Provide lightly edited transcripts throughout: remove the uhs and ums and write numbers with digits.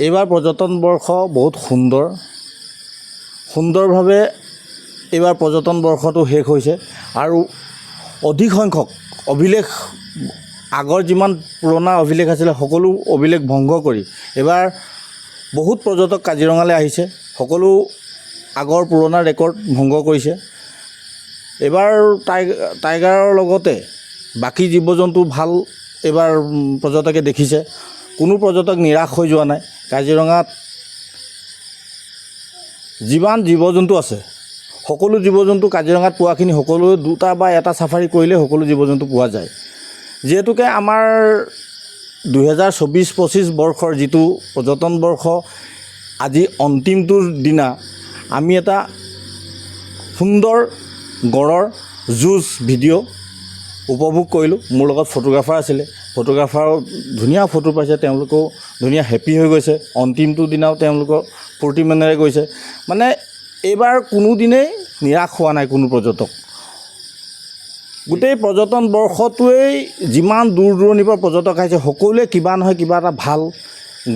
এইবাৰ পৰ্যটন বৰ্ষ বহুত সুন্দৰভাৱে এইবাৰ পৰ্যটন বৰ্ষটো শেষ হৈছে আৰু অধিক সংখ্যক অভিলেখ আগৰ যিমান পুৰণা অভিলেখ আছিলে সকলো অভিলেখ ভংগ কৰি এইবাৰ বহুত পৰ্যটক কাজিৰঙালৈ আহিছে। সকলো আগৰ পুৰণা ৰেকৰ্ড ভংগ কৰিছে। এইবাৰ টাইগাৰৰ লগতে বাকী জীৱ জন্তু ভাল এইবাৰ পৰ্যটকে দেখিছে। কোনো পৰ্যটক নিৰাশ হৈ যোৱা নাই। কাজিৰঙাত যিমান জীৱ জন্তু আছে সকলো জীৱ জন্তু কাজিৰঙাত পোৱাখিনি সকলো দুটা বা এটা চাফাৰী কৰিলে সকলো জীৱ জন্তু পোৱা যায়। যিহেতুকে আমাৰ 2024-25 বৰ্ষৰ যিটো পৰ্যটন বৰ্ষ আজি অন্তিমটোৰ দিনা আমি এটা সুন্দৰ গড়ৰ যুঁজ ভিডিঅ' উপভোগ কৰিলোঁ। মোৰ লগত ফটোগ্ৰাফাৰ আছিলে। ফটোগ্ৰাফাৰো ধুনীয়া ফটো পাইছে। তেওঁলোকেও ধুনীয়া হেপী হৈ গৈছে। অন্তিমটো দিনাও তেওঁলোকৰ ফূৰ্তি মনেৰে গৈছে। মানে এইবাৰ কোনোদিনেই নিৰাশ হোৱা নাই কোনো পৰ্যটক। গোটেই পৰ্যটন বৰ্ষটোৱেই যিমান দূৰ দূৰণিৰ পৰা পৰ্যটক আহিছে সকলোৱে কিবা নহয় কিবা এটা ভাল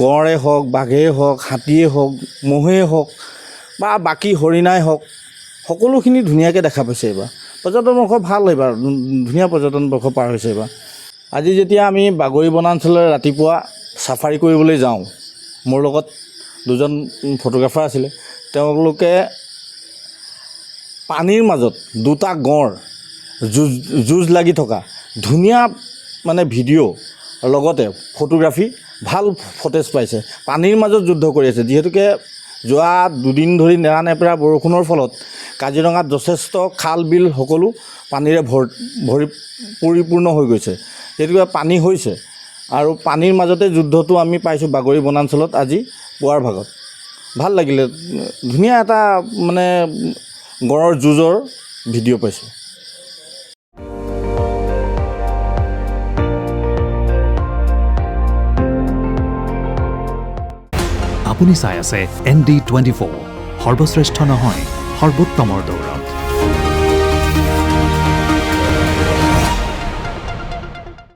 গঁড়ে হওক, বাঘেই হওক, হাতীয়ে হওক, মহেই হওক বা বাকী হৰিণাই হওক সকলোখিনি ধুনীয়াকৈ দেখা পাইছে। এইবাৰ পৰ্যটন বৰ্ষ ভাল। এইবাৰ ধুনীয়া পৰ্যটন বৰ্ষ পাৰ হৈছে। এইবাৰ আজি যেতিয়া আমি বাগৰি বনাঞ্চললৈ ৰাতিপুৱা চাফাৰী কৰিবলৈ যাওঁ, মোৰ লগত দুজন ফটোগ্ৰাফাৰ আছিলে। তেওঁলোকে পানীৰ মাজত দুটা গঁড় যুঁজ লাগি থকা ধুনীয়া মানে ভিডিঅ' লগতে ফটোগ্ৰাফী ভাল ফটেজ পাইছে। পানীৰ মাজত যুদ্ধ কৰি আছে। যিহেতুকে যোৱা দুদিন ধৰি নেৰানেপেৰা বৰষুণৰ ফলত কাজিৰঙাত যথেষ্ট খাল বিল সকলো পানীৰে পৰিপূৰ্ণ হৈ গৈছে। যিহেতুকে পানী হৈছে আৰু পানীৰ মাজতে যুদ্ধটো আমি পাইছোঁ বাগৰি বনাঞ্চলত আজি পুৱাৰ ভাগত। ভাল লাগিলে। ধুনীয়া এটা মানে গড়ৰ যুঁজৰ ভিডিঅ' পাইছোঁ। আপুনি চাই আছে ND24, সৰ্বশ্ৰেষ্ঠ নহয় সৰ্বোত্তমৰ দৌৰ।